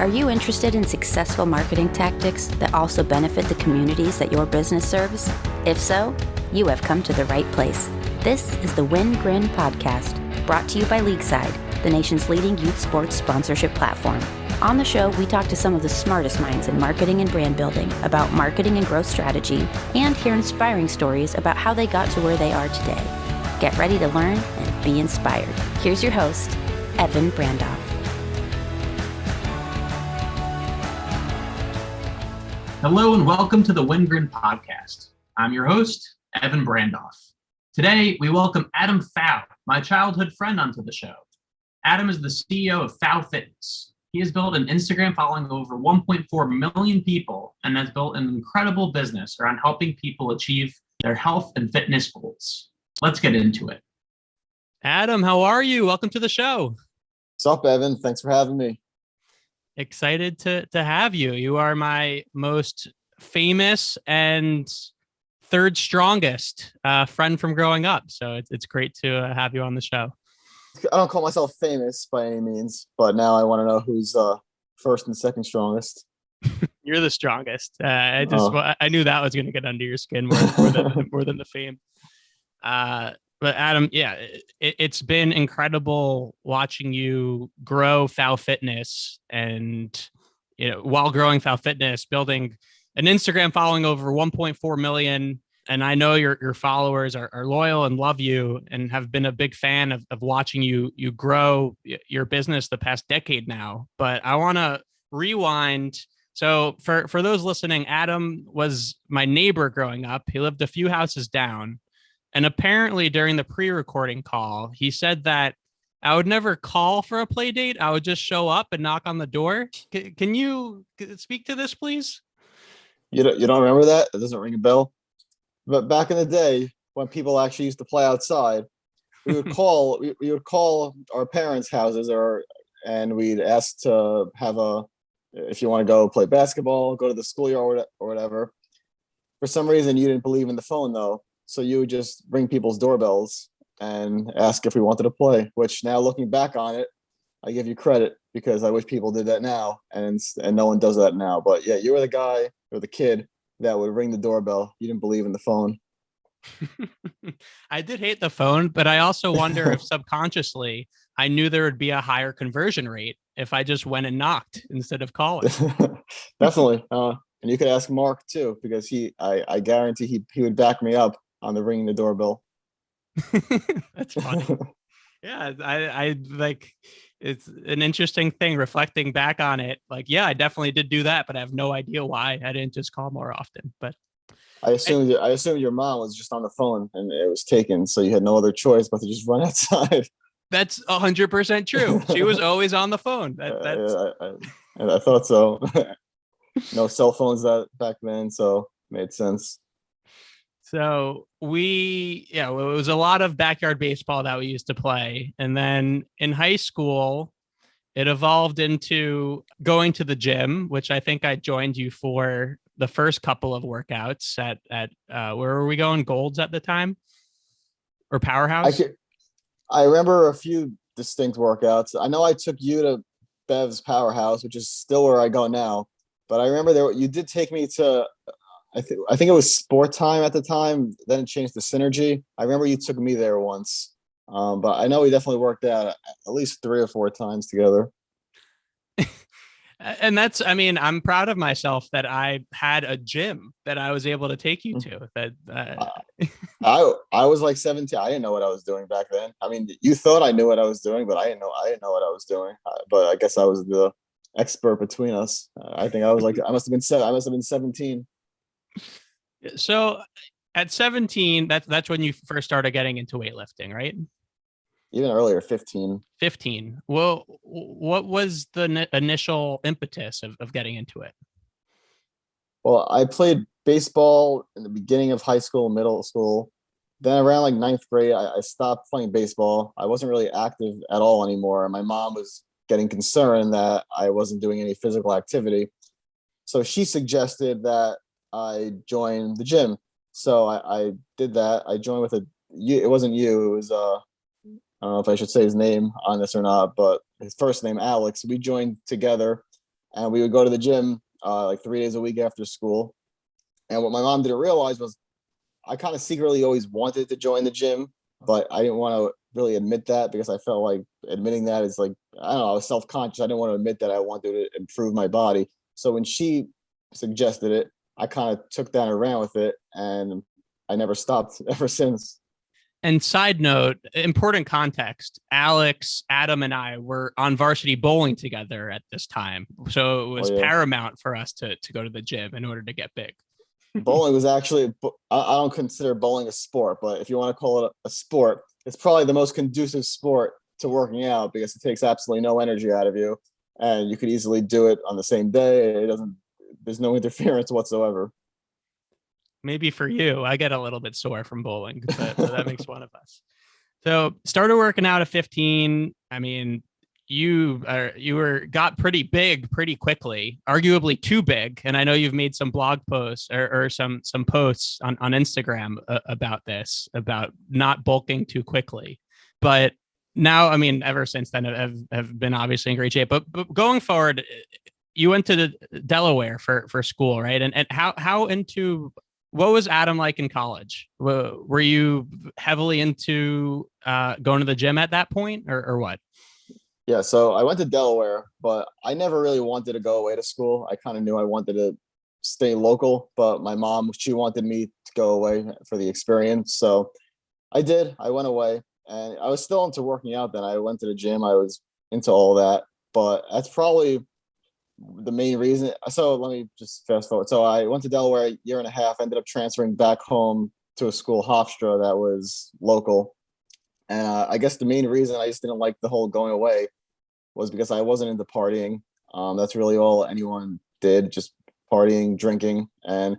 Are you interested in successful marketing tactics that also benefit the communities that your business serves? If so, you have come to the right place. This is the Win Grin podcast, brought to you by Leagueside, the nation's leading youth sports sponsorship platform. On the show, we talk to some of the smartest minds in marketing and brand building about marketing and growth strategy, and hear inspiring stories about how they got to where they are today. Get ready to learn and be inspired. Here's your host, Evan Brandoff. Hello and welcome to the Win Grin podcast. I'm your host, Evan Brandoff. Today, we welcome Adam Pfau, my childhood friend, onto the show. Adam is the CEO of Pfau Fitness. He has built an Instagram following of over 1.4 million people and has built an incredible business around helping people achieve their health and fitness goals. Let's get into it. Adam, how are you? Welcome to the show. What's up, Evan? Thanks for having me. Excited to have you. You are my most famous and third strongest friend from growing up. So it's great to have you on the show. I don't call myself famous by any means, but now I want to know who's first and second strongest. You're the strongest. I knew that was going to get under your skin more than the fame. But Adam, yeah, it's been incredible watching you grow Pfau Fitness, and while growing Pfau Fitness, building an Instagram following over 1.4 million. And I know your followers are loyal and love you and have been a big fan of watching you grow your business the past decade now. But I want to rewind. So for those listening, Adam was my neighbor growing up. He lived a few houses down. And apparently during the pre-recording call, he said that I would never call for a play date. I would just show up and knock on the door. Can you speak to this, please? You don't remember that? It doesn't ring a bell? But back in the day, when people actually used to play outside, we would call our parents' houses, and we'd ask to have if you want to go play basketball, go to the schoolyard or whatever. For some reason, you didn't believe in the phone though, so you would just ring people's doorbells and ask if we wanted to play. Which now, looking back on it, I give you credit because I wish people did that now, and no one does that now. But yeah, you were the guy or the kid that would ring the doorbell. You didn't believe in the phone. I did hate the phone, but I also wonder if subconsciously I knew there would be a higher conversion rate if I just went and knocked instead of calling. Definitely. And you could ask Mark too, because I guarantee he would back me up on the ringing the doorbell. That's funny. Yeah, I like, it's an interesting thing reflecting back on it. Like, yeah, I definitely did do that, but I have no idea why I didn't just call more often. But I assumed your mom was just on the phone and it was taken, so you had no other choice but to just run outside. That's 100% true. She was always on the phone. I thought so. No cell phones back then, so it made sense. So it was a lot of backyard baseball that we used to play. And then in high school, it evolved into going to the gym, which I think I joined you for the first couple of workouts at where were we going? Gold's at the time, or Powerhouse? I remember a few distinct workouts. I know I took you to Bev's Powerhouse, which is still where I go now. But I remember you did take me to, I think it was Sport Time at the time. Then it changed to Synergy. I remember you took me there once. But I know we definitely worked out at least 3 or 4 times together. And I'm proud of myself that I had a gym that I was able to take you to. I was like 17. I didn't know what I was doing back then. I mean, you thought I knew what I was doing, but I didn't know what I was doing. But I guess I was the expert between us. I think I was like, I must have been 17. So at 17, that's when you first started getting into weightlifting, right? Even earlier, 15. 15. Well, what was the initial impetus of getting into it? Well, I played baseball in the beginning of high school, middle school. Then around like 9th grade, I stopped playing baseball. I wasn't really active at all anymore. And my mom was getting concerned that I wasn't doing any physical activity. So she suggested that I join the gym. So I did that. I joined with it wasn't you, it was I don't know if I should say his name on this or not, but his first name, Alex. We joined together and we would go to the gym like 3 days a week after school. And what my mom didn't realize was I kind of secretly always wanted to join the gym, but I didn't want to really admit that because I felt like admitting that is like, I don't know, I was self-conscious. I didn't want to admit that I wanted to improve my body. So when she suggested it, I kind of took that and ran with it, and I never stopped ever since. And side note, important context, Alex, Adam, and I were on varsity bowling together at this time. So it was paramount for us to go to the gym in order to get big. Bowling was actually, I don't consider bowling a sport, but if you want to call it a sport, it's probably the most conducive sport to working out because it takes absolutely no energy out of you, and you could easily do it on the same day. There's no interference whatsoever. Maybe for you, I get a little bit sore from bowling, but that makes one of us. So started working out at 15. I mean, you got pretty big pretty quickly, arguably too big. And I know you've made some blog posts or some posts on Instagram about this, about not bulking too quickly. But now, I mean, ever since then, have been obviously in great shape. But going forward, you went to Delaware for school, right? And how into, what was Adam like in college? Were you heavily into going to the gym at that point, or what? Yeah, so I went to Delaware, but I never really wanted to go away to school. I kind of knew I wanted to stay local, but my mom, she wanted me to go away for the experience. So I did. I went away, and I was still into working out then. I went to the gym. I was into all that, but that's probably the main reason. So let me just fast forward. So I went to Delaware a year and a half, ended up transferring back home to a school, Hofstra, that was local. And I guess the main reason I just didn't like the whole going away was because I wasn't into partying. That's really all anyone did, just partying, drinking. And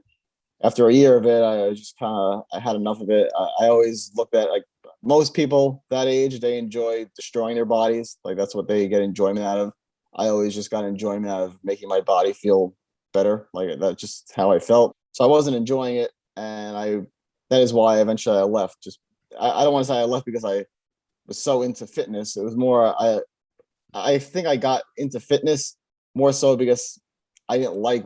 after a year of it, I had enough of it. I always looked at, like, most people that age, they enjoy destroying their bodies. Like, that's what they get enjoyment out of. I always just got enjoyment out of making my body feel better. Like, that's just how I felt. So I wasn't enjoying it. And that is why eventually I left. Just, I don't want to say I left because I was so into fitness. It was more, I think I got into fitness more so because I didn't like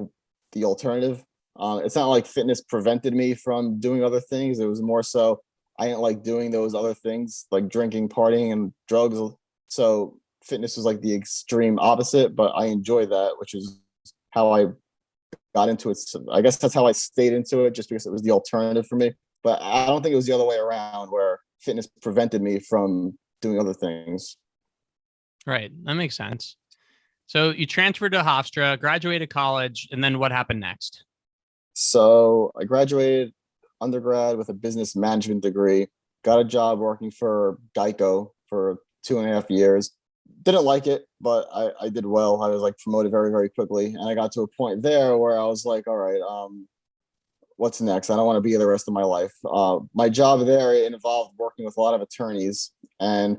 the alternative. It's not like fitness prevented me from doing other things. It was more so I didn't like doing those other things, like drinking, partying, and drugs. So fitness was like the extreme opposite, but I enjoyed that, which is how I got into it. So I guess that's how I stayed into it, just because it was the alternative for me. But I don't think it was the other way around, where fitness prevented me from doing other things. Right. That makes sense. So you transferred to Hofstra, graduated college, and then what happened next? So I graduated undergrad with a business management degree, got a job working for Geico for 2.5 years. Didn't like it, but I did well. I was like promoted very, very quickly. And I got to a point there where I was like, all right, what's next? I don't want to be here the rest of my life. My job there involved working with a lot of attorneys, and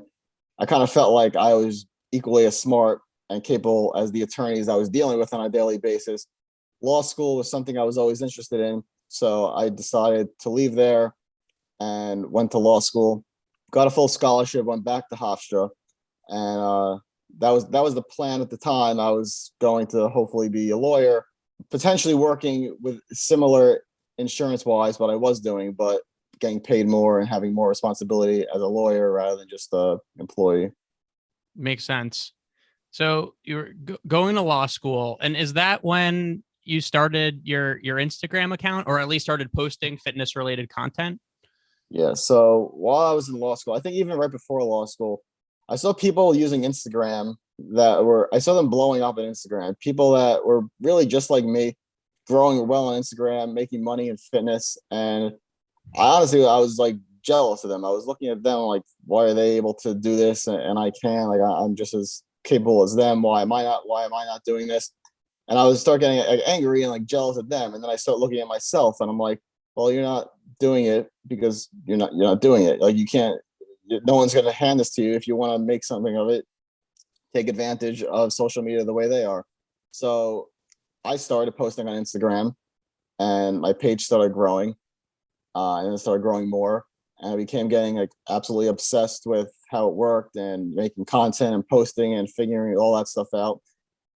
I kind of felt like I was equally as smart and capable as the attorneys I was dealing with on a daily basis. Law school was something I was always interested in, so I decided to leave there and went to law school. Got a full scholarship, went back to Hofstra, and that was the plan at the time. I was going to hopefully be a lawyer, potentially working with similar insurance-wise what I was doing, but getting paid more and having more responsibility as a lawyer rather than just an employee. Makes sense. So you were going to law school, and is that when you started your Instagram account, or at least started posting fitness related content? Yeah. So while I was in law school, I think even right before law school, I saw people using Instagram I saw them blowing up on Instagram. People that were really just like me, growing well on Instagram, making money in fitness. And I was like jealous of them. I was looking at them like, why are they able to do this and I can't? Like, I'm just as capable as them. Why am I not doing this? And I was start getting angry and like jealous of them. And then I start looking at myself and I'm like, well, you're not doing it because you're not doing it. Like, you can't, no one's going to hand this to you. If you want to make something of it, take advantage of social media the way they are. So I started posting on Instagram, and my page started growing, and it started growing more. And I became getting like absolutely obsessed with how it worked and making content and posting and figuring all that stuff out.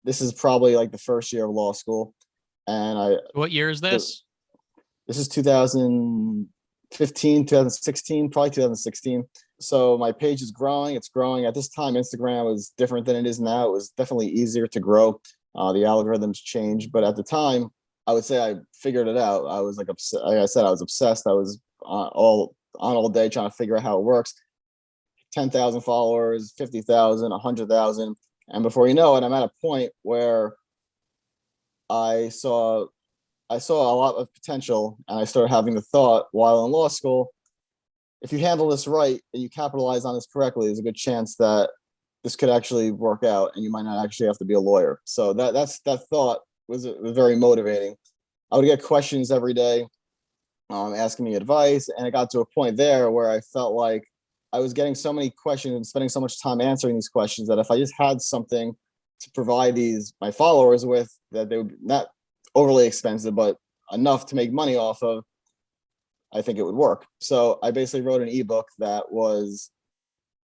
this is probably like the first year of law school. And What year is this? this is 2015, 2016, probably 2016. So my page is growing. It's growing. At this time, Instagram was different than it is now. It was definitely easier to grow. The algorithms changed, but at the time, I would say I figured it out. I was like I said, I was obsessed. I was all day trying to figure out how it works. 10,000 followers, 50,000, 100,000, and before you know it, I'm at a point where I saw a lot of potential, and I started having the thought while in law school, if you handle this right and you capitalize on this correctly, there's a good chance that this could actually work out and you might not actually have to be a lawyer. So that thought was very motivating. I would get questions every day, asking me advice, and it got to a point there where I felt like I was getting so many questions and spending so much time answering these questions that if I just had something to provide my followers with, that they would be not overly expensive, but enough to make money off of, I think it would work. So I basically wrote an ebook that was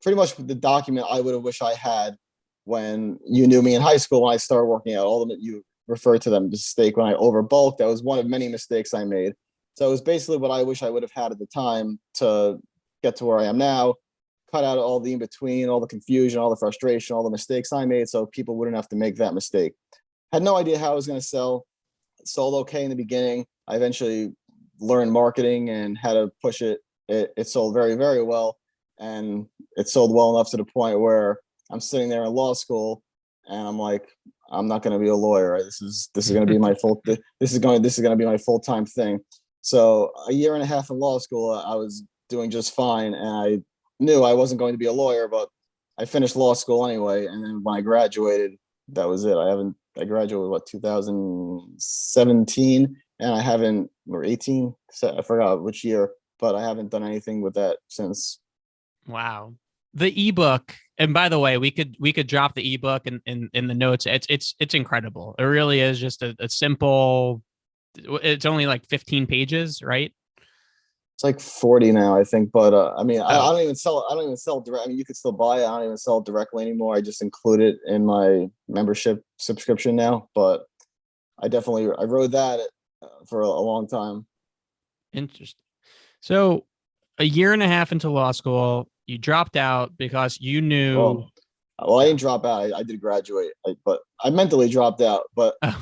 pretty much the document I would have wished I had when you knew me in high school, when I started working out. All of it, you referred to them mistake when I overbulked. That was one of many mistakes I made. So it was basically what I wish I would have had at the time to get to where I am now, cut out all the in-between, all the confusion, all the frustration, all the mistakes I made, so people wouldn't have to make that mistake. Had no idea how I was going to sell. It sold okay in the beginning. I eventually learned marketing and how to push it. It sold very, very well. And it sold well enough to the point where I'm sitting there in law school and I'm like, I'm not going to be a lawyer. This is going to be my this is going to be my full-time thing. So a year and a half in law school, I was doing just fine. And I knew I wasn't going to be a lawyer, but I finished law school anyway. And then when I graduated, that was it. I graduated 2017, and I haven't, or 18, I forgot which year, but I haven't done anything with that since. Wow. The ebook, and by the way, we could drop the ebook in the notes. It's incredible. It really is just a simple, it's only like 15 pages, right? It's like 40 now, I think. But I mean, I don't even sell direct. I mean, you could still buy it. I don't even sell it directly anymore. I just include it in my membership subscription now. But I wrote that for a long time. Interesting. So a year and a half into law school, you dropped out because you knew. Well, I didn't drop out. I did graduate, but I mentally dropped out. But I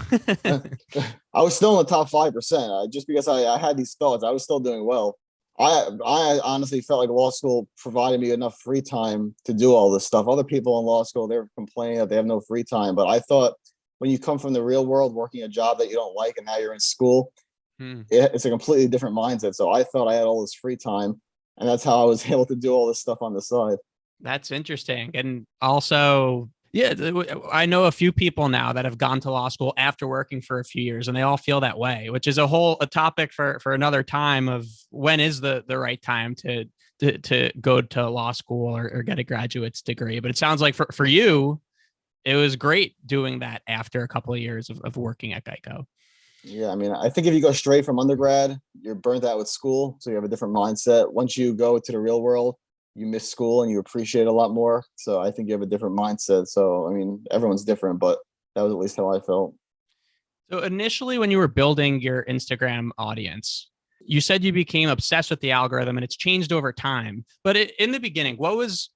was still in the top 5%. Just because I had these thoughts, I was still doing well. I honestly felt like law school provided me enough free time to do all this stuff. Other people in law school, they're complaining that they have no free time. But I thought when you come from the real world, working a job that you don't like, and now you're in school, it's a completely different mindset. So I thought I had all this free time, and that's how I was able to do all this stuff on the side. That's interesting. And also, yeah, I know a few people now that have gone to law school after working for a few years, and they all feel that way, which is a topic for another time of when is the right time to go to law school or get a graduate's degree. But it sounds like for you, it was great doing that after a couple of years of working at Geico. Yeah, I mean, I think if you go straight from undergrad, you're burnt out with school, so you have a different mindset. Once you go to the real world, you miss school and you appreciate it a lot more. So I think you have a different mindset. So, I mean, everyone's different, but that was at least how I felt. So initially, when you were building your Instagram audience, you said you became obsessed with the algorithm and it's changed over time. But in the beginning, was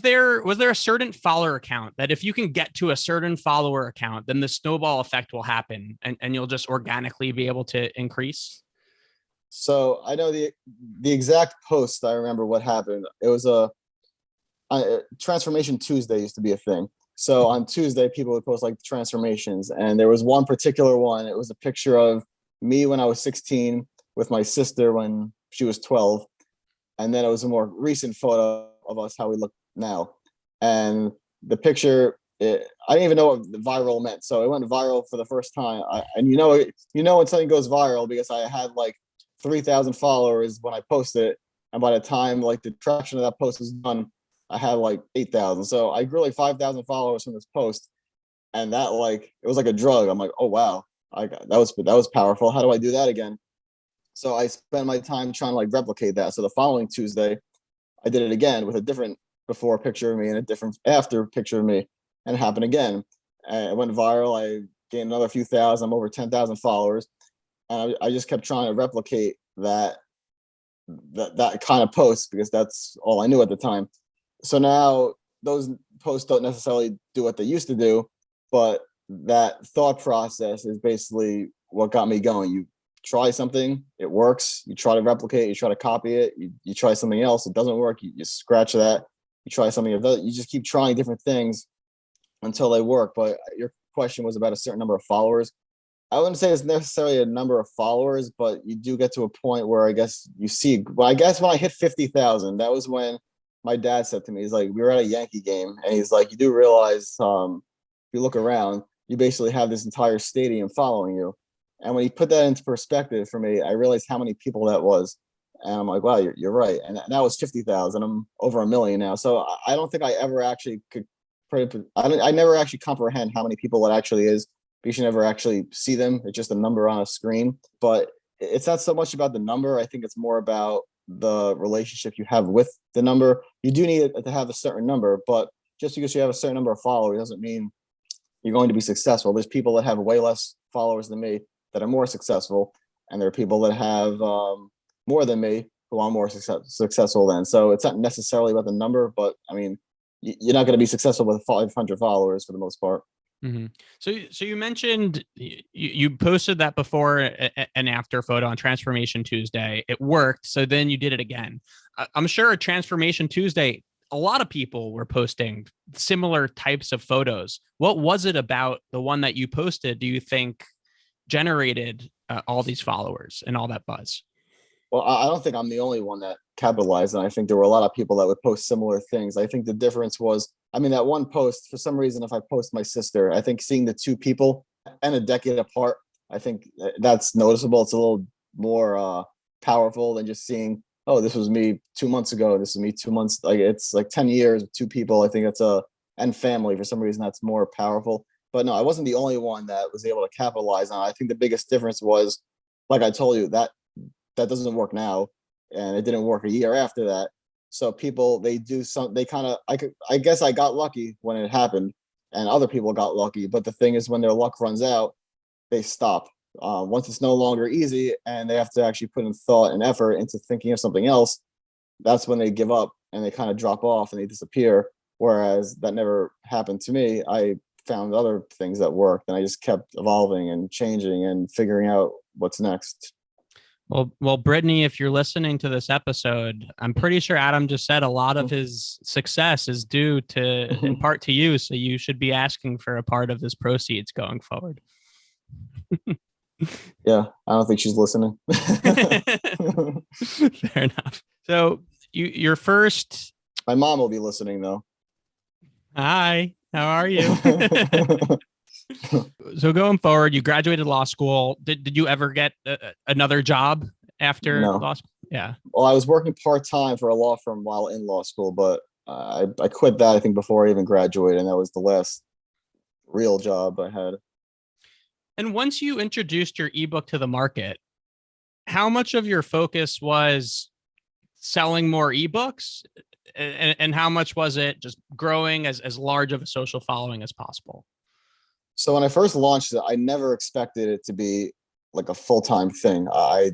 there a certain follower account that if you can get to a certain follower account, then the snowball effect will happen and you'll just organically be able to increase? So I know the exact post. I remember what happened. It was a Transformation Tuesday used to be a thing. So on Tuesday, people would post like transformations, and there was one particular one. It was a picture of me when I was 16 with my sister when she was 12, and then it was a more recent photo of us how we look now. And the picture, I didn't even know what viral meant, so it went viral for the first time. And you know when something goes viral because I had like 3,000 followers when I posted it, and by the time like the traction of that post was done, I had like 8,000. So I grew like 5,000 followers from this post, and that it was like a drug. I'm like, oh wow, that was powerful. How do I do that again? So I spent my time trying to replicate that. So the following Tuesday, I did it again with a different before picture of me and a different after picture of me, and it happened again. and it went viral. I gained another few thousand. I'm over 10,000 followers, and I just kept trying to replicate that kind of post because that's all I knew at the time. So now those posts don't necessarily do what they used to do, but that thought process is basically what got me going. You try something, it works. You try to replicate, you try to copy it. You try something else, it doesn't work. You scratch that. You try something, you just keep trying different things until they work. But your question was about a certain number of followers. I wouldn't say it's necessarily a number of followers, but you do get to a point where I guess you see. Well, I guess when I hit 50,000, that was when my dad said to me, he's like, we were at a Yankee game, and he's like, you do realize, if you look around, you basically have this entire stadium following you. And when he put that into perspective for me, I realized how many people that was, and I'm like, wow, you're right. And that was 50,000. I'm over 1 million now, so I don't think I ever actually could. I never actually comprehend how many people it actually is. You should never actually see them. It's just a number on a screen. But it's not so much about the number. I think it's more about the relationship you have with the number. You do need to have a certain number, but just because you have a certain number of followers doesn't mean you're going to be successful. There's people that have way less followers than me that are more successful, and there are people that have more than me who are more successful than. So it's not necessarily about the number, but I mean, you're not going to be successful with 500 followers for the most part. Mm-hmm. So you mentioned you posted that before and after photo on Transformation Tuesday. It worked. So then you did it again. I'm sure Transformation Tuesday, a lot of people were posting similar types of photos. What was it about the one that you posted, do you think, generated all these followers and all that buzz? Well, I don't think I'm the only one that capitalized, and I think there were a lot of people that would post similar things. I think the difference was, I mean, that one post, for some reason, if I post my sister, I think seeing the two people and a decade apart, I think that's noticeable. It's a little more powerful than just seeing, oh, this was me 2 months ago. This is me 2 months. Like, it's like 10 years with two people. I think that's and family, for some reason, that's more powerful. But no, I wasn't the only one that was able to capitalize on it. I think the biggest difference was, like I told you, that doesn't work now, and it didn't work a year after that. So people, they kind of, I guess I got lucky when it happened, and other people got lucky. But the thing is, when their luck runs out, they stop. Once it's no longer easy and they have to actually put in thought and effort into thinking of something else, that's when they give up and they kind of drop off and they disappear. Whereas that never happened to me. I found other things that worked, and I just kept evolving and changing and figuring out what's next. Well, Brittany, if you're listening to this episode, I'm pretty sure Adam just said a lot of his success is due to, in part, to you. So you should be asking for a part of his proceeds going forward. Yeah, I don't think she's listening. Fair enough. So your first. My mom will be listening, though. Hi, how are you? So going forward, you graduated law school. Did you ever get another job after law school? Yeah. Well, I was working part-time for a law firm while in law school, but I quit that, I think, before I even graduated, and that was the last real job I had. And once you introduced your ebook to the market, how much of your focus was selling more ebooks, and how much was it just growing as large of a social following as possible? So when I first launched it, I never expected it to be like a full-time thing. I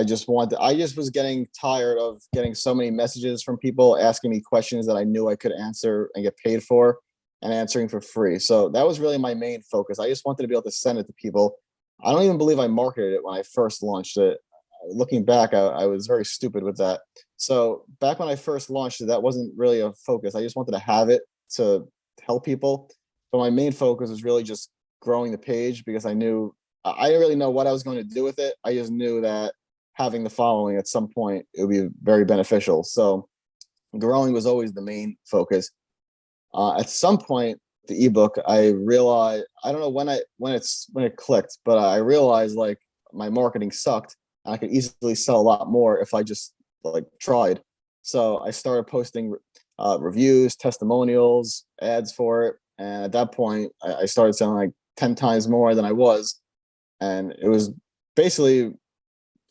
just was getting tired of getting so many messages from people asking me questions that I knew I could answer and get paid for, and answering for free. So that was really my main focus. I just wanted to be able to send it to people. I don't even believe I marketed it when I first launched it. Looking back, I was very stupid with that. So back when I first launched it, that wasn't really a focus. I just wanted to have it to help people. But my main focus was really just growing the page, because I didn't really know what I was going to do with it. I just knew that having the following at some point, it would be very beneficial. So growing was always the main focus. At some point, the ebook, I realized, I don't know when it clicked, but I realized like my marketing sucked, and I could easily sell a lot more if I just like tried. So I started posting reviews, testimonials, ads for it. And at that point, I started selling like 10 times more than I was. And it was basically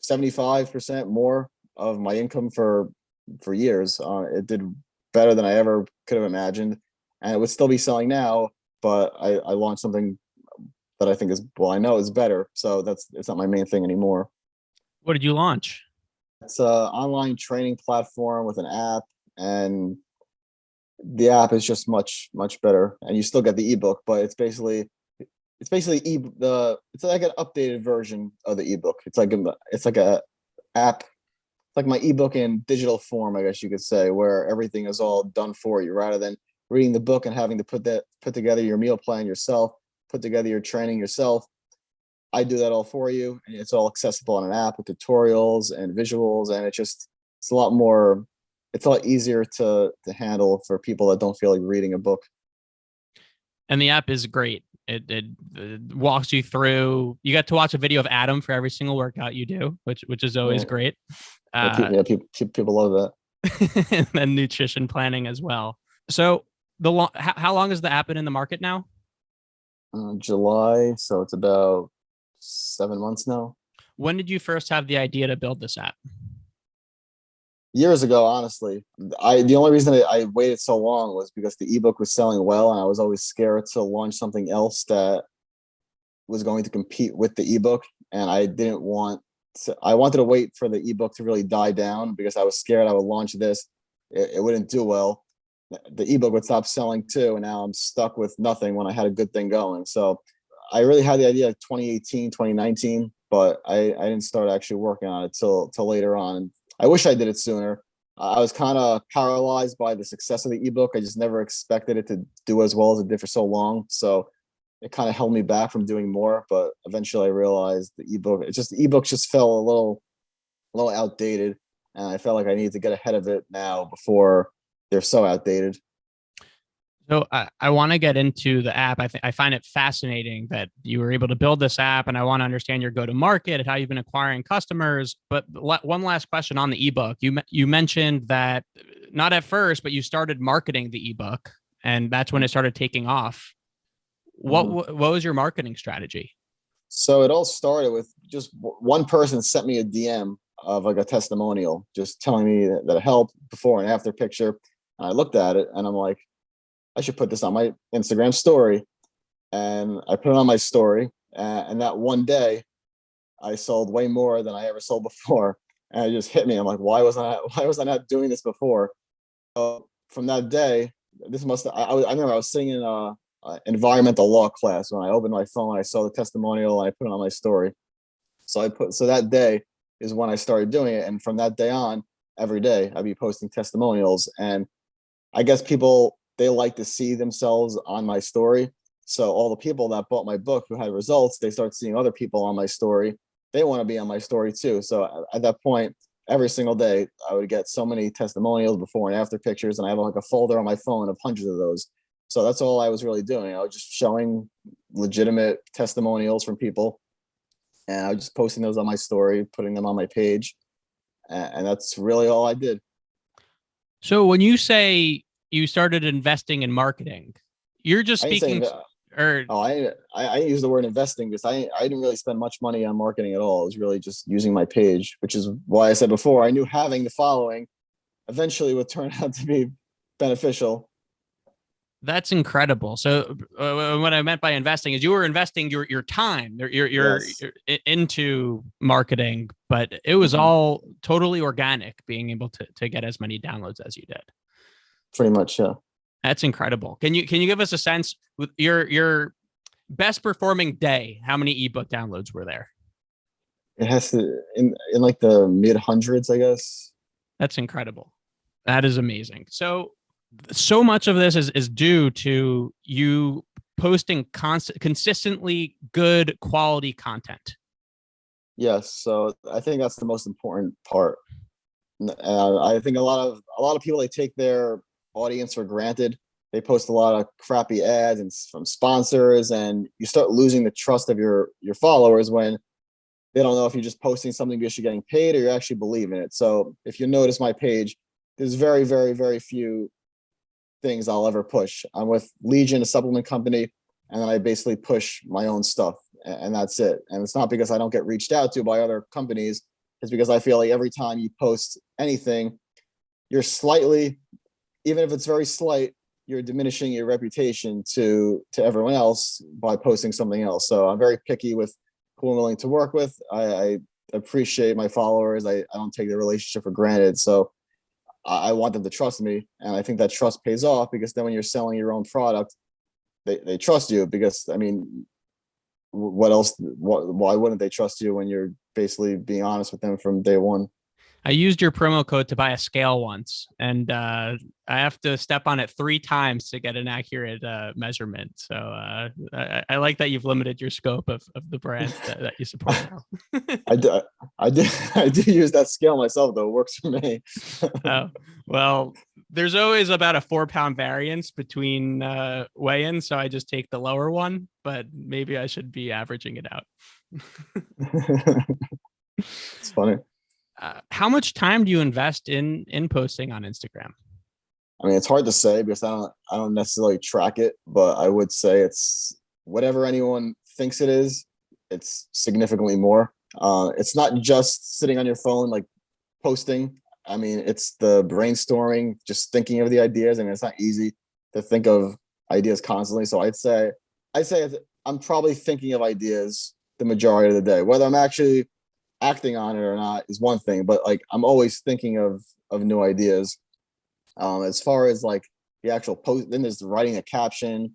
75% more of my income for years. It did better than I ever could have imagined. And it would still be selling now, but I launched something that I think is, well, I know is better. So it's not my main thing anymore. What did you launch? It's an online training platform with an app, and the app is just much better. And you still get the ebook, but it's basically it's like an updated version of the ebook. It's like a app. It's like my ebook in digital form, I guess you could say, where everything is all done for you, rather than reading the book and having to put together your meal plan yourself, put together your training yourself. I do that all for you, and it's all accessible on an app with tutorials and visuals, and it's a lot more. It's a lot easier to handle for people that don't feel like reading a book. And the app is great. It walks you through. You get to watch a video of Adam for every single workout you do, which is always great. People love that. And then nutrition planning as well. So how long has the app been in the market now? July, so it's about 7 months now. When did you first have the idea to build this app? Years ago, honestly. The only reason I waited so long was because the ebook was selling well, and I was always scared to launch something else that was going to compete with the ebook. And I wanted to wait for the ebook to really die down, because I was scared I would launch this, it wouldn't do well. The ebook would stop selling too, and now I'm stuck with nothing when I had a good thing going. So I really had the idea of 2018, 2019, but I didn't start actually working on it till later on. I wish I did it sooner. I was kind of paralyzed by the success of the ebook. I just never expected it to do as well as it did for so long. So it kind of held me back from doing more. But eventually I realized the ebook just felt a little outdated. And I felt like I needed to get ahead of it now before they're so outdated. So I want to get into the app. I find it fascinating that you were able to build this app, and I want to understand your go-to-market and how you've been acquiring customers. But one last question on the ebook. You mentioned that not at first, but you started marketing the ebook, and that's when it started taking off. What was your marketing strategy? So it all started with just one person sent me a DM of like a testimonial, just telling me that it helped, before and after picture. And I looked at it and I'm like, I should put this on my Instagram story. And I put it on my story. And that one day I sold way more than I ever sold before. And it just hit me. I'm like, why was I not doing this before? So from that day, I remember I was sitting in a environmental law class when I opened my phone, I saw the testimonial, and I put it on my story. So that day is when I started doing it. And from that day on, every day I'd be posting testimonials. And I guess people, they like to see themselves on my story. So all the people that bought my book who had results, they start seeing other people on my story. They want to be on my story too. So at that point, every single day, I would get so many testimonials, before and after pictures. And I have like a folder on my phone of hundreds of those. So that's all I was really doing. I was just showing legitimate testimonials from people. And I was just posting those on my story, putting them on my page. And that's really all I did. So when you say you started investing in marketing, you're just speaking. I use the word investing because I didn't really spend much money on marketing at all. It was really just using my page, which is why I said before, I knew having the following eventually would turn out to be beneficial. That's incredible. So what I meant by investing is you were investing your time, you're into marketing, but it was all totally organic, being able to get as many downloads as you did. Pretty much, yeah. That's incredible. Can you give us a sense with your best performing day? How many ebook downloads were there? It has to in like the mid hundreds, I guess. That's incredible. That is amazing. So much of this is due to you posting consistently good quality content. Yes. So I think that's the most important part. I think a lot of people, they take their audience for granted. They post a lot of crappy ads and from sponsors, and you start losing the trust of your followers when they don't know if you're just posting something because you're getting paid or you actually believe in it. So if you notice my page, there's very, very, very few things I'll ever push. I'm with Legion, a supplement company, and then I basically push my own stuff, and that's it. And it's not because I don't get reached out to by other companies. It's because I feel like every time you post anything, you're slightly, even if it's very slight, you're diminishing your reputation to everyone else by posting something else. So I'm very picky with who I'm willing to work with. I appreciate my followers. I don't take the relationship for granted. So I want them to trust me. And I think that trust pays off, because then when you're selling your own product, they trust you, because I mean, what else? Why wouldn't they trust you when you're basically being honest with them from day one? I used your promo code to buy a scale once, and I have to step on it 3 times to get an accurate measurement. So I like that you've limited your scope of the brands that you support now. I do use that scale myself, though. It works for me. Oh, well, there's always about a 4-pound variance between weigh-ins, so I just take the lower one, but maybe I should be averaging it out. It's funny. How much time do you invest in posting on Instagram? I mean, it's hard to say, because I don't necessarily track it, but I would say it's whatever anyone thinks it is. It's significantly more. It's not just sitting on your phone, like posting. I mean, it's the brainstorming, just thinking of the ideas. I mean, it's not easy to think of ideas constantly. So I'd say I'm probably thinking of ideas the majority of the day. Whether I'm actually acting on it or not is one thing, but like I'm always thinking of new ideas. As far as like the actual post, then there's writing a caption,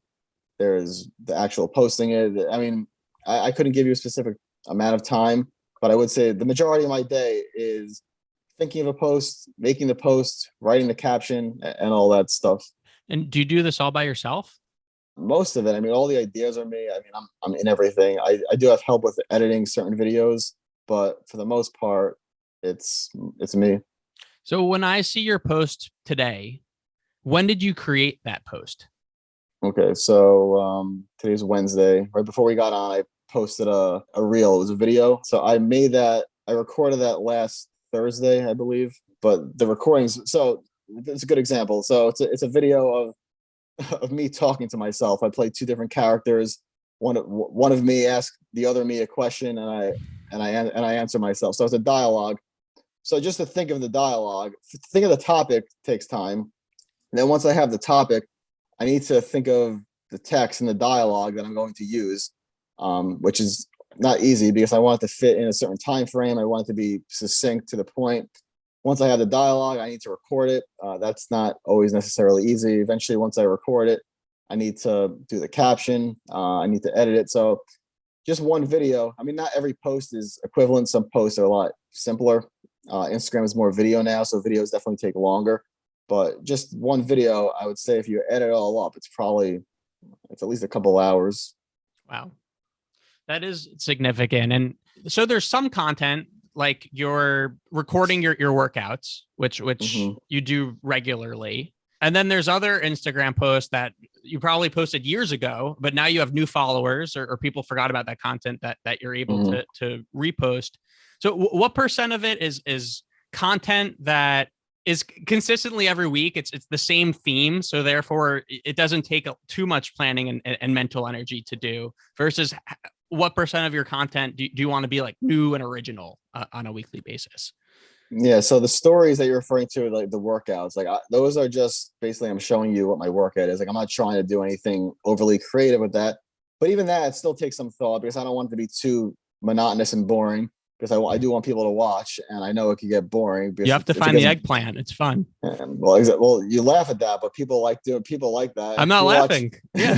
there's the actual posting it. I mean, I couldn't give you a specific amount of time, but I would say the majority of my day is thinking of a post, making the post, writing the caption, and all that stuff. And do you do this all by yourself? Most of it. I mean, all the ideas are me. I mean, I'm in everything. I do have help with editing certain videos, but for the most part, it's me. So when I see your post today, when did you create that post? Okay, so today's Wednesday. Right before we got on, I posted a reel. It was a video. So I recorded that last Thursday, I believe. But the recordings, so it's a good example. So it's a video of me talking to myself. I played 2 different characters. One of me asked the other me a question, and I answer myself. So it's a dialogue. So just to think of the dialogue, think of the topic takes time. And then once I have the topic, I need to think of the text and the dialogue that I'm going to use, which is not easy, because I want it to fit in a certain time frame. I want it to be succinct to the point. Once I have the dialogue, I need to record it. That's not always necessarily easy. Eventually, once I record it, I need to do the caption. I need to edit it. So just one video. I mean, not every post is equivalent. Some posts are a lot simpler. Instagram is more video now, so videos definitely take longer. But just one video, I would say if you edit it all up, it's at least a couple hours. Wow. That is significant. And so there's some content, like you're recording your workouts, which you do regularly. And then there's other Instagram posts that you probably posted years ago, but now you have new followers or people forgot about that content that you're able to repost. So what percent of it is content that is consistently every week? It's the same theme. So therefore it doesn't take too much planning and mental energy to do, versus what percent of your content do you want to be like new and original on a weekly basis? Yeah. So the stories that you're referring to, like the workouts, like those are just basically, I'm showing you what my workout is. Like, I'm not trying to do anything overly creative with that, but even that still takes some thought, because I don't want it to be too monotonous and boring, because I do want people to watch, and I know it could get boring. You have to find the eggplant. It's fun. Well, you laugh at that, but people like that. I'm not laughing. Yeah.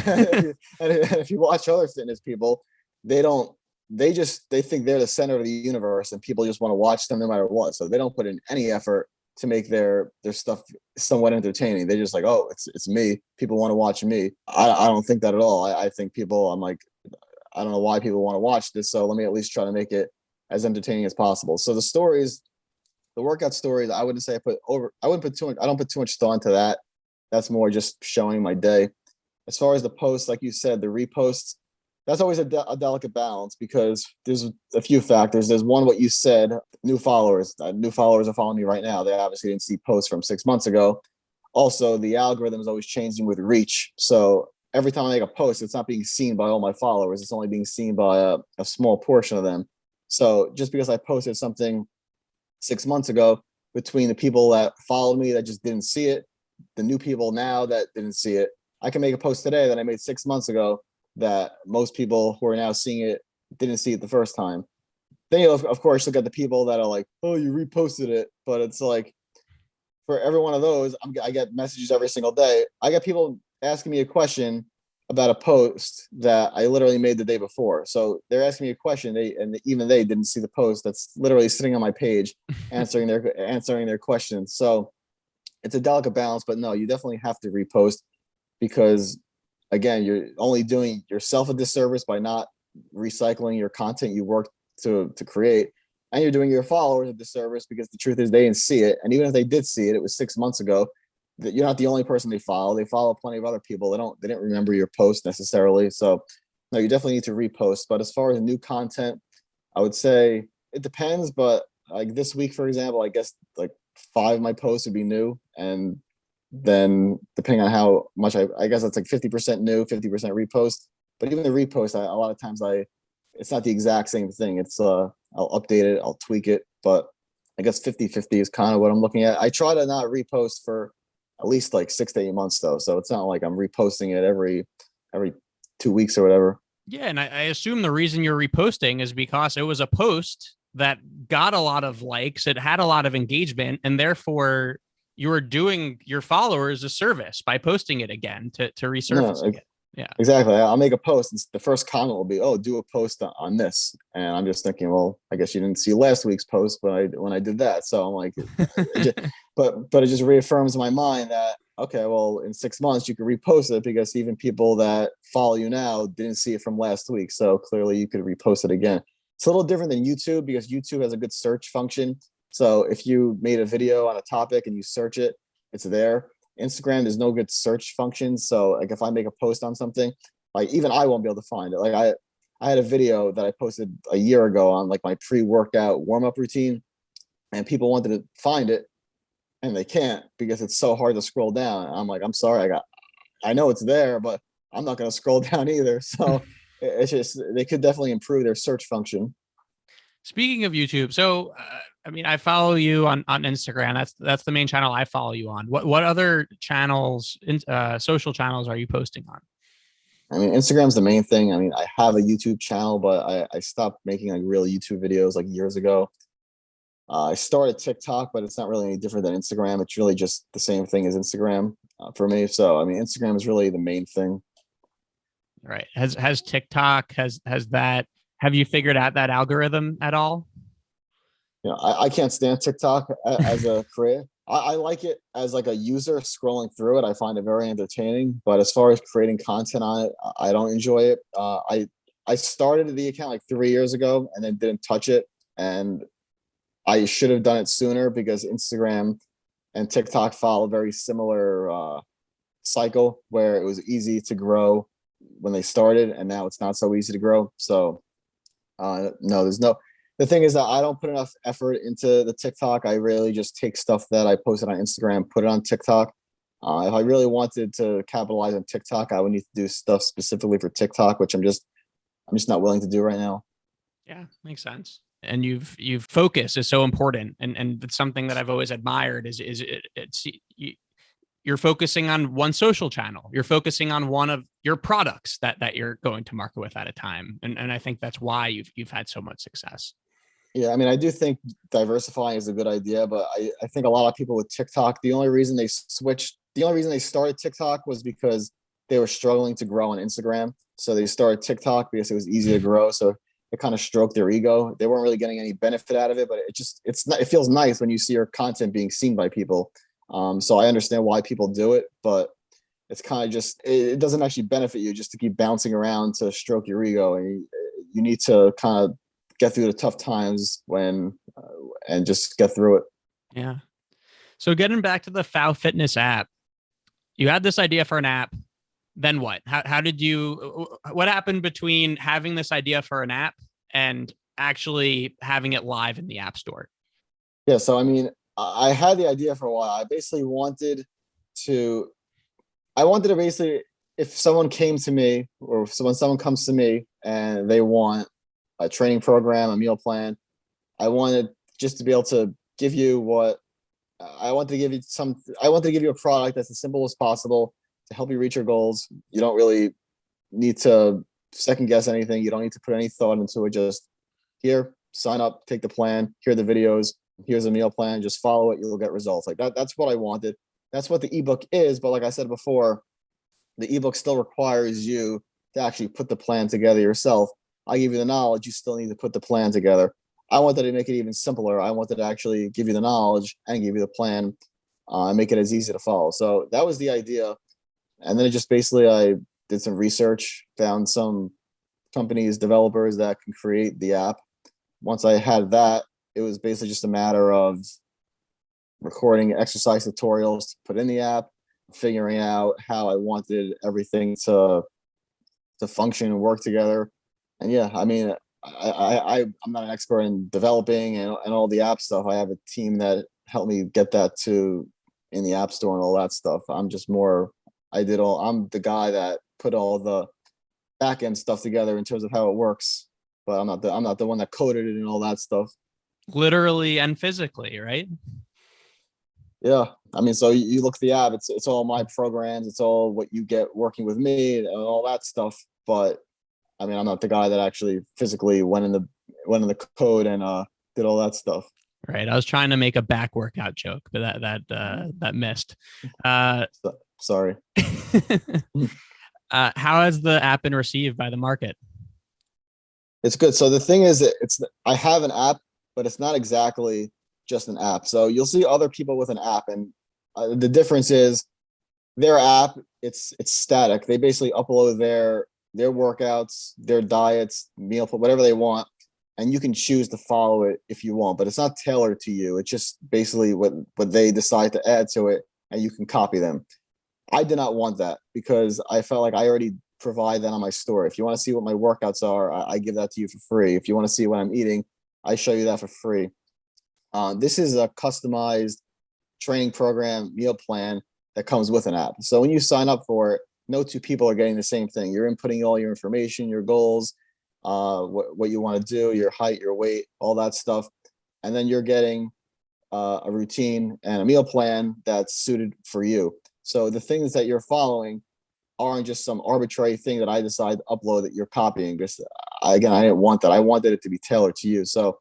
And if you watch other fitness people, they think they're the center of the universe, and people just want to watch them no matter what. So they don't put in any effort to make their stuff somewhat entertaining. They're just like, oh, it's me. People want to watch me. I don't think that at all. I think I'm like, I don't know why people want to watch this, so let me at least try to make it as entertaining as possible. So the workout stories, I wouldn't say I don't put too much thought into that. That's more just showing my day. As far as the posts, like you said, the reposts, that's always a delicate balance, because there's a few factors. There's one, what you said, new followers are following me right now. They obviously didn't see posts from 6 months ago. Also, the algorithm is always changing with reach. So every time I make a post, it's not being seen by all my followers. It's only being seen by a small portion of them. So just because I posted something 6 months ago, between the people that followed me that just didn't see it, the new people now that didn't see it. I can make a post today that I made 6 months ago that most people who are now seeing it didn't see it the first time. Then you, of course, look at the people that are like, oh, you reposted it. But it's like, for every one of those, I get messages every single day. I get people asking me a question about a post that I literally made the day before. So they're asking me a question, and even they didn't see the post that's literally sitting on my page, answering their questions. So it's a delicate balance, but no, you definitely have to repost, because again, you're only doing yourself a disservice by not recycling your content you worked to create, and you're doing your followers a disservice, because the truth is they didn't see it. And even if they did see it, it was 6 months ago. That you're not the only person they follow. They follow plenty of other people. They didn't remember your post necessarily. So no, you definitely need to repost. But as far as new content, I would say it depends. But like this week, for example, I guess like 5 of my posts would be new. And then depending on how much I guess that's like 50% new, 50% repost. But even the repost, a lot of times it's not the exact same thing. It's I'll update it, I'll tweak it, but I guess 50-50 is kind of what I'm looking at. I try to not repost for at least like 6 to 8 months though. So it's not like I'm reposting it every 2 weeks or whatever. Yeah. And I assume the reason you're reposting is because it was a post that got a lot of likes. It had a lot of engagement, and therefore you were doing your followers a service by posting it again to resurface it. Yeah, exactly. I'll make a post, and the first comment will be, "Oh, do a post on this," and I'm just thinking, well, I guess you didn't see last week's post when I did that. So I'm like, but it just reaffirms in my mind that okay, well, in 6 months you can repost it, because even people that follow you now didn't see it from last week. So clearly you could repost it again. It's a little different than YouTube, because YouTube has a good search function. So if you made a video on a topic and you search it, it's there. Instagram, there's no good search function. So like if I make a post on something, like even I won't be able to find it. Like I had a video that I posted a year ago on like my pre-workout warm-up routine, and people wanted to find it and they can't, because it's so hard to scroll down. I'm like, I'm sorry, I know it's there, but I'm not going to scroll down either. So it's just, they could definitely improve their search function. Speaking of YouTube, so I mean, I follow you on Instagram. That's the main channel I follow you on. What other channels, social channels, are you posting on? I mean, Instagram's the main thing. I mean, I have a YouTube channel, but I stopped making like real YouTube videos like years ago. I started TikTok, but it's not really any different than Instagram. It's really just the same thing as Instagram for me. So I mean, Instagram is really the main thing. Right. Has TikTok has that? Have you figured out that algorithm at all? You know, I can't stand TikTok as a career. I like it as like a user scrolling through it. I find it very entertaining, but as far as creating content on it, I don't enjoy it. I started the account like 3 years ago and then didn't touch it. And I should have done it sooner, because Instagram and TikTok follow a very similar cycle, where it was easy to grow when they started, and now it's not so easy to grow. So no, the thing is that I don't put enough effort into the TikTok. I really just take stuff that I posted on Instagram, put it on TikTok. If I really wanted to capitalize on TikTok, I would need to do stuff specifically for TikTok, which I'm just not willing to do right now. Yeah, makes sense. And you've focus is so important, and it's something that I've always admired is you're focusing on one social channel. You're focusing on one of your products that you're going to market with at a time. And I think that's why you've had so much success. Yeah, I mean, I do think diversifying is a good idea, but I think a lot of people with TikTok, the only reason they started TikTok was because they were struggling to grow on Instagram. So they started TikTok because it was easy to grow. So it kind of stroked their ego. They weren't really getting any benefit out of it, but it feels nice when you see your content being seen by people. So I understand why people do it, but it's kind of just, it doesn't actually benefit you just to keep bouncing around to stroke your ego. And you need to kind of get through the tough times and just get through it. Yeah. So getting back to the Pfau Fitness app, you had this idea for an app. Then what? What happened between having this idea for an app and actually having it live in the App Store? Yeah. So, I mean, I had the idea for a while. I basically wanted to basically, if someone came to me, or when someone comes to me and they want a training program, a meal plan, I wanted just to be able to give you what I want to give you I want to give you a product that's as simple as possible to help you reach your goals. You don't really need to second guess anything. You don't need to put any thought into it. Just here, sign up, take the plan. Here are the videos. Here's a meal plan. Just follow it. You'll get results. Like that. That's what I wanted. That's what the ebook is. But like I said before, the ebook still requires you to actually put the plan together yourself. I give you the knowledge. You still need to put the plan together. I wanted to make it even simpler. I wanted to actually give you the knowledge and give you the plan and make it as easy to follow. So that was the idea. And then it just basically, I did some research, found some companies, developers that can create the app. Once I had that, it was basically just a matter of recording exercise tutorials to put in the app, figuring out how I wanted everything to function and work together. And yeah, I mean, I'm not an expert in developing and all the app stuff. I have a team that helped me get that to in the app store and all that stuff. I'm just more, I'm the guy that put all the back end stuff together in terms of how it works, but I'm not the one that coded it and all that stuff. Literally and physically, right? Yeah. I mean, so you look at the app, it's all my programs, it's all what you get working with me and all that stuff. But I mean, I'm not the guy that actually physically went in the code and did all that stuff. Right. I was trying to make a back workout joke, but that missed. Sorry. How has the app been received by the market? It's good. So the thing is, I have an app, but it's not exactly just an app. So you'll see other people with an app, and the difference is their app, it's static. They basically upload their workouts, their diets, meal, whatever they want, and you can choose to follow it if you want, but it's not tailored to you. It's just basically what they decide to add to it, and you can copy them. I did not want that because I felt like I already provide that on my store. If you want to see what my workouts are, I give that to you for free. If you want to see what I'm eating, I show you that for free. This is a customized training program meal plan that comes with an app. So when you sign up for it, no two people are getting the same thing. You're inputting all your information, your goals, what you want to do, your height, your weight, all that stuff. And then you're getting a routine and a meal plan that's suited for you. So the things that you're following aren't just some arbitrary thing that I decide to upload that you're copying. Because again, I didn't want that. I wanted it to be tailored to you. So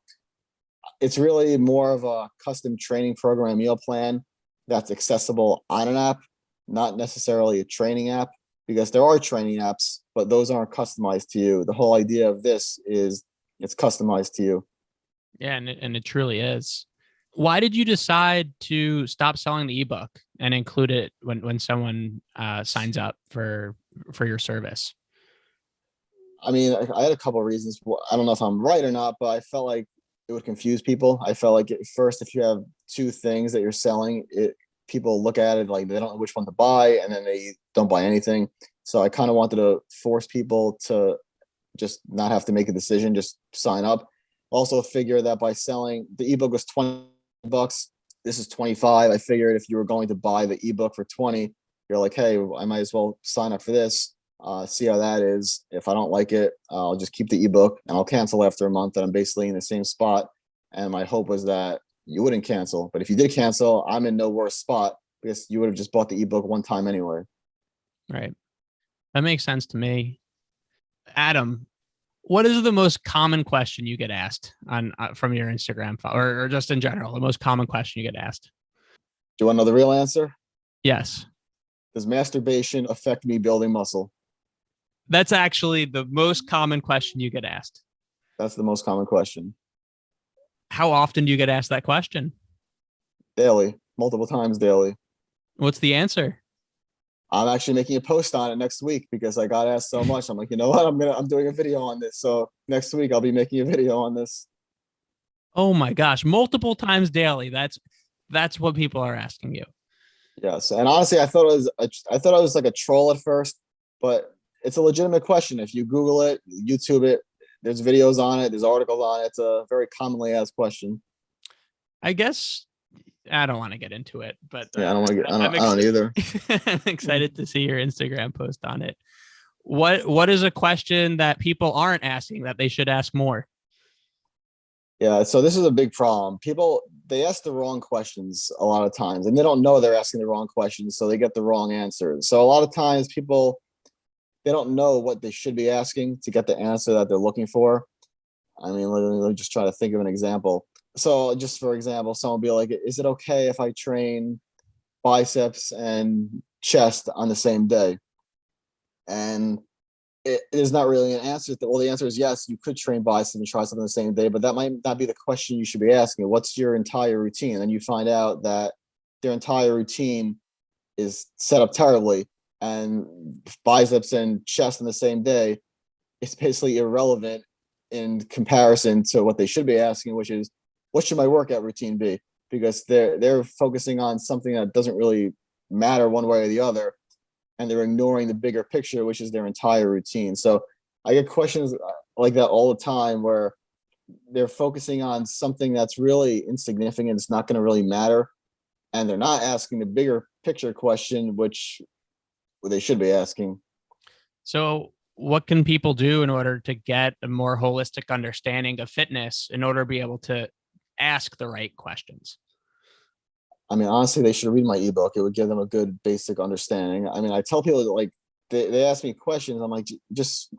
it's really more of a custom training program meal plan that's accessible on an app, not necessarily a training app, because there are training apps, but those aren't customized to you. The whole idea of this is it's customized to you. Yeah, and it truly is. Why did you decide to stop selling the ebook and include it when someone signs up for your service? I mean, I had a couple of reasons. I don't know if I'm right or not, but I felt like it would confuse people. I felt like at first, if you have two things that you're selling, people look at it like they don't know which one to buy, and then they don't buy anything. So I kind of wanted to force people to just not have to make a decision, just sign up. Also figure that by selling the ebook was $20, this is 25. I figured if you were going to buy the ebook for 20, you're like, hey, I might as well sign up for this. See how that is. If I don't like it, I'll just keep the ebook and I'll cancel after a month. And I'm basically in the same spot. And my hope was that you wouldn't cancel. But if you did cancel, I'm in no worse spot because you would have just bought the ebook one time anyway. Right. That makes sense to me. Adam, what is the most common question you get asked on from your Instagram or just in general, the most common question you get asked? Do you want to know the real answer? Yes. Does masturbation affect me building muscle? That's actually the most common question you get asked. That's the most common question. How often do you get asked that question? Daily, multiple times daily. What's the answer? I'm actually making a post on it next week because I got asked so much. I'm like, you know what? I'm doing a video on this. So next week I'll be making a video on this. Oh my gosh, multiple times daily. That's what people are asking you. Yes, and honestly, I thought it was like a troll at first, but it's a legitimate question. If you Google it, YouTube it, there's videos on it, there's articles on it. It's a very commonly asked question. I guess I don't want to get into it, but yeah, I don't want to get. I don't either. I'm excited to see your Instagram post on it. What is a question that people aren't asking that they should ask more? Yeah, so this is a big problem. People, they ask the wrong questions a lot of times, and they don't know they're asking the wrong questions, so they get the wrong answers. So a lot of times people, they don't know what they should be asking to get the answer that they're looking for. I mean, let me just try to think of an example. So just for example, someone will be like, is it okay if I train biceps and chest on the same day? And it is not really an answer. Well, the answer is yes, you could train biceps and triceps on the same day, but that might not be the question you should be asking. What's your entire routine? And you find out that their entire routine is set up terribly, and biceps and chest on the same day, it's basically irrelevant in comparison to what they should be asking, which is, what should my workout routine be? Because they're focusing on something that doesn't really matter one way or the other, and they're ignoring the bigger picture, which is their entire routine. So I get questions like that all the time where they're focusing on something that's really insignificant. It's not going to really matter. And they're not asking the bigger picture question, which they should be asking. So what can people do in order to get a more holistic understanding of fitness in order to be able to ask the right questions? I mean, honestly, they should read my ebook. It would give them a good basic understanding. I mean, I tell people that, like, they ask me questions. I'm like, just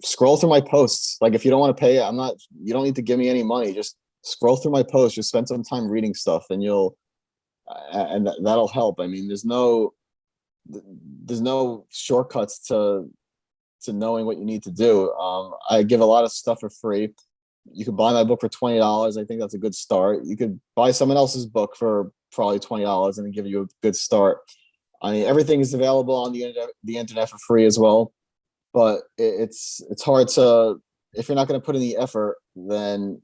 scroll through my posts. Like, if you don't want to pay, you don't need to give me any money. Just scroll through my posts. Just spend some time reading stuff, and that'll help. I mean, there's no shortcuts to knowing what you need to do. I give a lot of stuff for free. You could buy my book for $20. I think that's a good start. You could buy someone else's book for probably $20 and give you a good start. I mean, everything is available on the internet for free as well. But it's hard to, if you're not going to put in the effort, then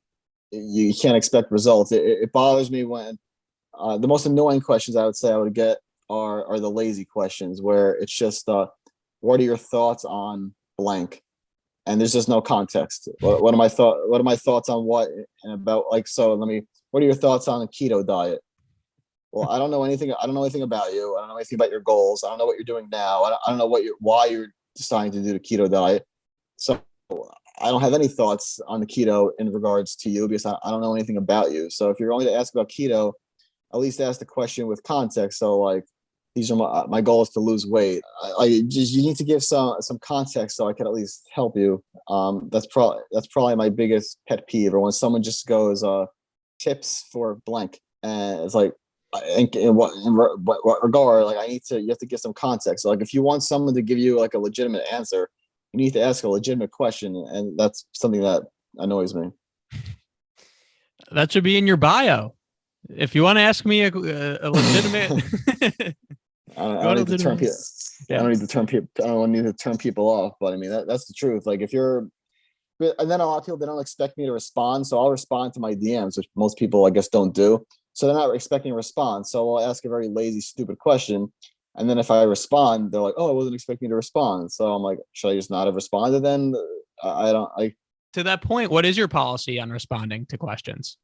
you can't expect results. It bothers me when the most annoying questions I would say I would get are the lazy questions, where it's just what are your thoughts on blank? And there's just no context. What are my thoughts on what and about, like, so what are your thoughts on the keto diet? Well, I don't know anything. I don't know anything about you. I don't know anything about your goals. I don't know what you're doing now. I don't know why you're deciding to do the keto diet. So I don't have any thoughts on the keto in regards to you, because I don't know anything about you. So if you're going to ask about keto, at least ask the question with context. So, like, these are my goal is to lose weight. You need to give some context so I can at least help you. That's probably my biggest pet peeve, or when someone just goes tips for blank, and it's like, in what regard? Like, you have to give some context. So, like, if you want someone to give you like a legitimate answer, you need to ask a legitimate question, and that's something that annoys me. That should be in your bio. If you want to ask me a legitimate, I don't need to turn people. I don't need to turn people. I don't need to turn people off. But I mean, that's the truth. Like, if you're, and then a lot of people, they don't expect me to respond, so I'll respond to my DMs, which most people, I guess, don't do. So they're not expecting a response. So I'll ask a very lazy, stupid question, and then if I respond, they're like, "Oh, I wasn't expecting to respond." So I'm like, should I just not have responded then? I don't. To that point, what is your policy on responding to questions?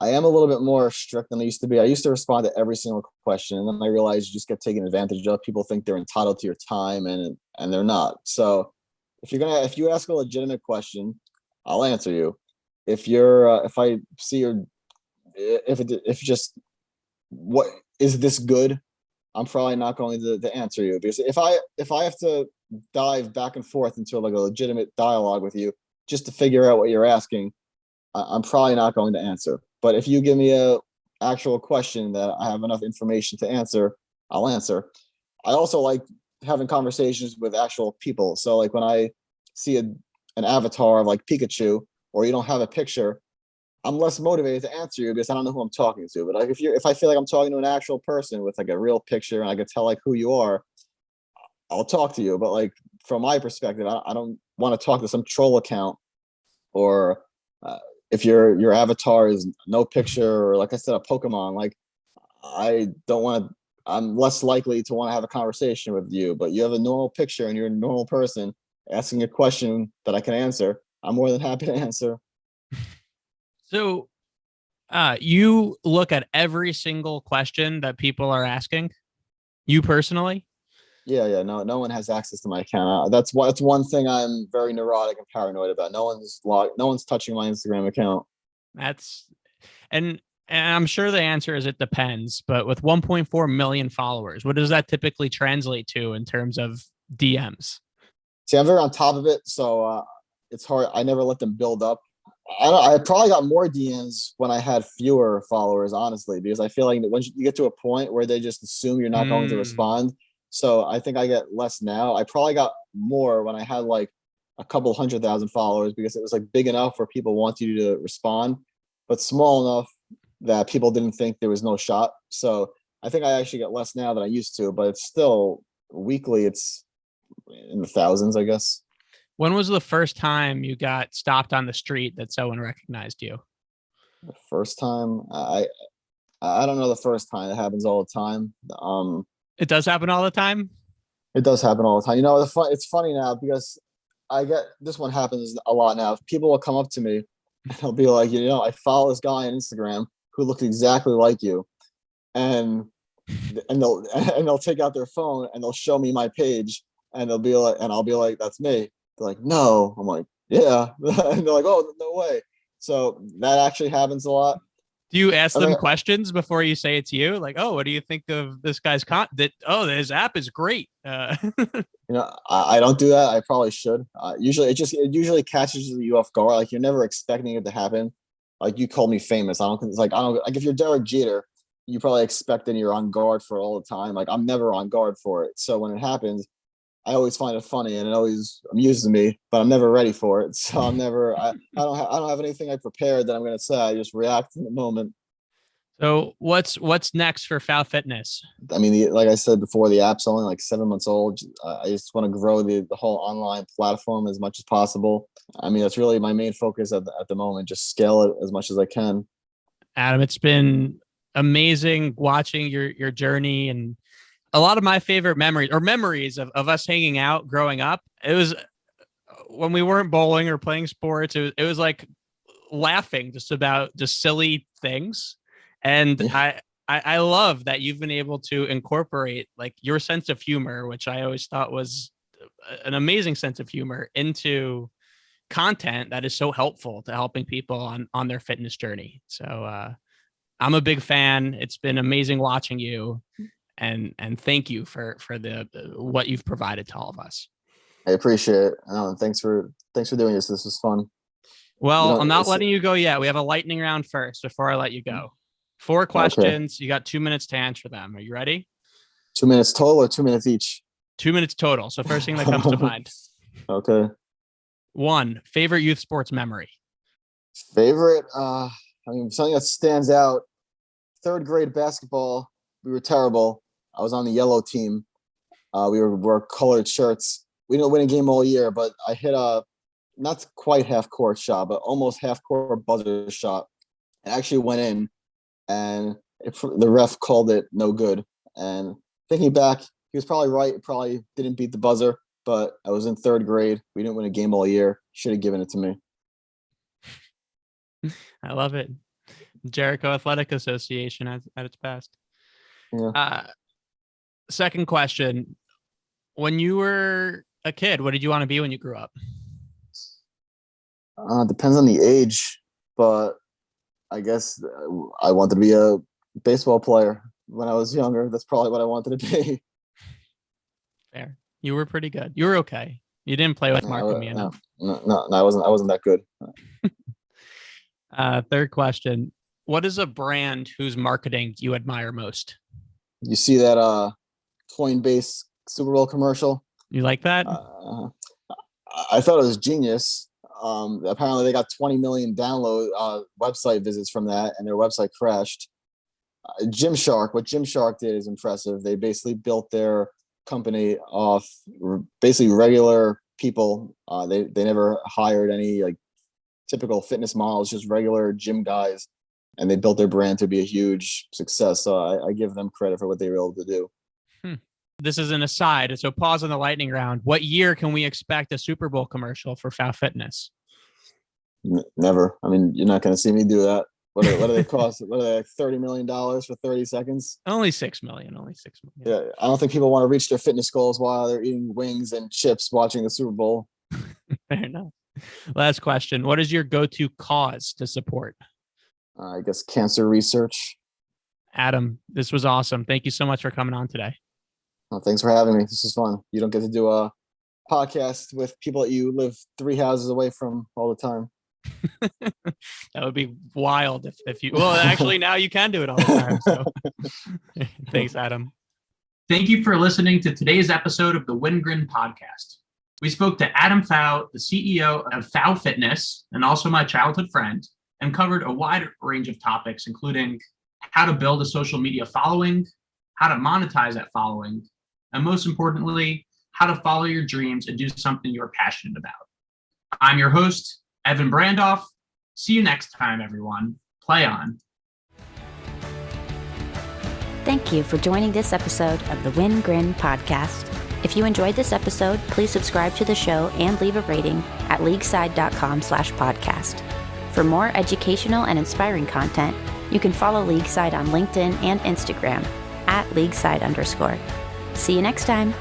I am a little bit more strict than I used to be. I used to respond to every single question, and then I realized you just get taken advantage of. People think they're entitled to your time, and they're not. So if you ask a legitimate question, I'll answer you. If I see if just, what is this good? I'm probably not going to answer you, because if I have to dive back and forth into like a legitimate dialogue with you just to figure out what you're asking, I'm probably not going to answer. But if you give me a actual question that I have enough information to answer, I'll answer. I also like having conversations with actual people. So, like, when I see an avatar of like Pikachu, or you don't have a picture, I'm less motivated to answer you because I don't know who I'm talking to. But like, if I feel like I'm talking to an actual person with like a real picture and I can tell like who you are, I'll talk to you. But like, from my perspective, I don't want to talk to some troll account, or if your avatar is no picture, or like I said, a Pokemon. Like, I don't want to. I'm less likely to want to have a conversation with you. But you have a normal picture and you're a normal person asking a question that I can answer, I'm more than happy to answer. So you look at every single question that people are asking, you personally? Yeah. No one has access to my account. That's one thing I'm very neurotic and paranoid about. No one's touching my Instagram account. That's and I'm sure the answer is it depends, but with 1.4 million followers, what does that typically translate to in terms of DMs? See, I'm very on top of it, so it's hard. I never let them build up. I probably got more DMs when I had fewer followers, honestly, because I feel like once you get to a point where they just assume you're not going to respond. So I think I get less now. I probably got more when I had like a couple 100,000 followers, because it was like big enough where people want you to respond, but small enough that people didn't think there was no shot. So I think I actually get less now than I used to, but it's still weekly. It's in the thousands, I guess. When was the first time you got stopped on the street that someone recognized you? The first time, I don't know the first time. It happens all the time. It does happen all the time. It does happen all the time. You know, it's funny now because I get this one happens a lot now. People will come up to me and they'll be like, you know, I follow this guy on Instagram who looks exactly like you, and they'll take out their phone and they'll show me my page, and they'll be like, and I'll be like, that's me. They're like, no. I'm like, yeah. And they're like, oh, no way. So that actually happens a lot. Do you ask them questions before you say it's you? Like, oh, what do you think of this guy's content? Oh, his app is great. You know, I don't do that. I probably should. Usually, it usually catches you off guard. Like, you're never expecting it to happen. Like, you called me famous. I don't like if you're Derek Jeter, you probably expect that you're on guard for it all the time. Like, I'm never on guard for it. So when it happens, I always find it funny and it always amuses me, but I'm never ready for it. So I don't have anything I prepared that I'm going to say. I just react in the moment. So what's next for Pfau Fitness? I mean, like I said before, the app's only like 7 months old. I just want to grow the whole online platform as much as possible. I mean, that's really my main focus at the moment. Just scale it as much as I can. Adam, it's been amazing watching your journey, and a lot of my favorite memories of us hanging out growing up. It was when we weren't bowling or playing sports. It was like laughing just about just silly things. And yeah. I love that you've been able to incorporate like your sense of humor, which I always thought was an amazing sense of humor, into content that is so helpful to helping people on their fitness journey. So I'm a big fan. It's been amazing watching you, and thank you for the what you've provided to all of us. I appreciate it. And thanks for doing this. This was fun. Well, I'm not letting you go yet. We have a lightning round first before I let you go. 4 questions. Okay. You got 2 minutes to answer them. Are you ready? 2 minutes total or 2 minutes each? 2 minutes total. So first thing that comes to mind. Okay. 1, favorite youth sports memory. Favorite, I mean, something that stands out. 3rd grade basketball. We were terrible. I was on the yellow team. We wore colored shirts. We didn't win a game all year, but I hit a not quite half court shot, but almost half court buzzer shot. It actually went in, and the ref called it no good. And thinking back, he was probably right. It probably didn't beat the buzzer, but I was in 3rd grade. We didn't win a game all year. Should have given it to me. I love it. Jericho Athletic Association at its best. Yeah. Second question. When you were a kid, what did you want to be when you grew up? Depends on the age, but I guess I wanted to be a baseball player when I was younger. That's probably what I wanted to be. Fair. You were pretty good. You were okay. You didn't play with Mark and me enough. No, I wasn't that good. Third question. What is a brand whose marketing you admire most? You see that Coinbase Super Bowl commercial? You like that? I thought it was genius. Apparently they got 20 million download website visits from that, and their website crashed. What Gymshark did is impressive. They basically built their company off basically regular people. They never hired any like typical fitness models, just regular gym guys, and they built their brand to be a huge success. So I give them credit for what they were able to do. This is an aside. So pause on the lightning round. What year can we expect a Super Bowl commercial for Pfau Fitness? Never. I mean, you're not going to see me do that. What do they cost? What are they, like $30 million for 30 seconds? Only 6 million. Yeah. I don't think people want to reach their fitness goals while they're eating wings and chips watching the Super Bowl. Fair enough. Last question. What is your go-to cause to support? I guess cancer research. Adam, this was awesome. Thank you so much for coming on today. Thanks for having me. This is fun. You don't get to do a podcast with people that you live 3 houses away from all the time. That would be wild if you, well, actually now you can do it all the time. So thanks, Adam. Thank you for listening to today's episode of the Wingren podcast. We spoke to Adam Pfau, the CEO of Pfau Fitness, and also my childhood friend, and covered a wide range of topics, including how to build a social media following, how to monetize that following, and most importantly, how to follow your dreams and do something you're passionate about. I'm your host, Evan Brandoff. See you next time, everyone. Play on. Thank you for joining this episode of the Wingren podcast. If you enjoyed this episode, please subscribe to the show and leave a rating at leagueside.com/podcast. For more educational and inspiring content, you can follow Leagueside on LinkedIn and Instagram @Leagueside_. See you next time.